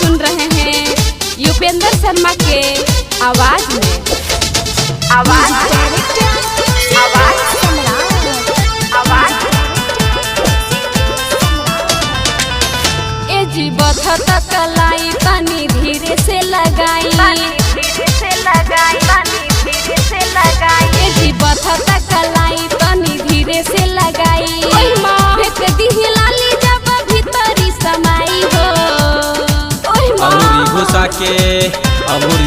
सुन रहे हैं युपेंद्र शर्मा के आवाज में। आवाज ए जी बथत कलाई तनी धीरे से लगाई, ए जी बथत कलाई तनी धीरे से लगाई। भेट दिही लाली जब भीतरी समाई हो। अंगूरी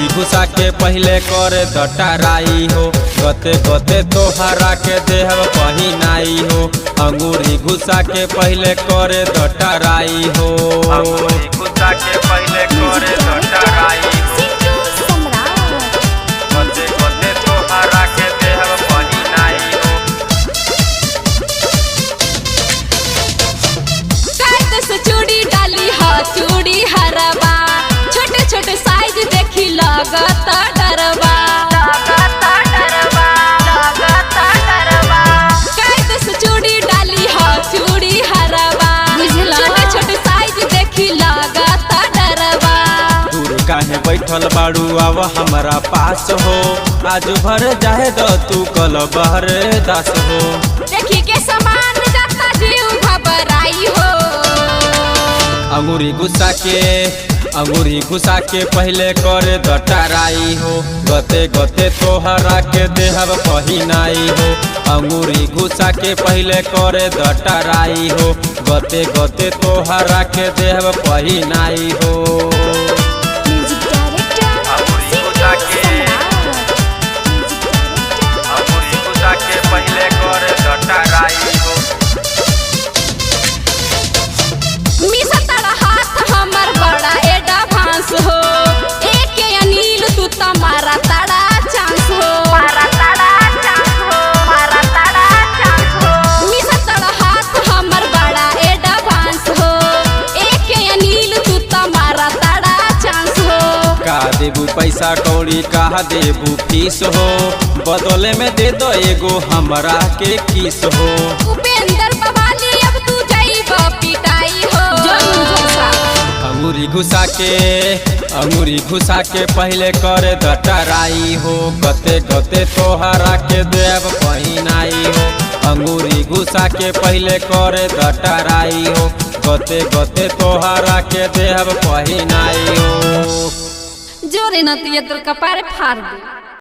घुसा के पहले करे दटराई हो, गते गते तोहरा के देहब पहिनाई हो। अंगूरी घुसा के पहले करे दटराई हो, अंगूरी घुसा के पहले करे दटराई हो, गते गते तोहरा के देहब पहिनाई हो। कायद से चूड़ी डाली हा चूड़ी हरबा, छोटे छोटे साइज देखी लगत डरबा। कायद से चूड़ी डाली हा चूड़ी हरबा, छोटे छोटे साइज देखी लगत डरबा। दूर काहे बैठल बाड़ू आव हमारा पास हो, आज भर जाए दो तू कल बहर दास हो। देखी के समान जाता जीव घबराई हो। अंगूरी घुसा के पहले करे दटराई हो, गते गते तोहरा के देहब पहिनाई हो। अंगूरी घुसा के पहले करे दटराई हो, गते गते तोहरा के देहब पहिनाई हो। अंगूरी घुसा के पहले करे दटराई हो। मिसा तड़ा हाथ हमर बड़ा एडवांस हो, एक अनिल तू तमारा तड़ा चांस हो। मिसा तड़ा हाथ हमर बड़ा एडवांस हो, एक अनिल तू तमारा तड़ा चांस हो। का देबू पैसा कौड़ी का देबू फीस हो, बदले में दे दो एगो हमरा के किस हो। उपेंद्र बवाली अब तू जाइब पिटाई हो। अंगूरी घुसा के पहले करे दटराई हो, गते गते तोहरा के देव पहिनाई हो। अंगूरी घुसा के पहले करे दटराई हो, गते गते तोहरा के देव पहिनाई हो। जोरे नतिया तोर कपारे फाड़ दे।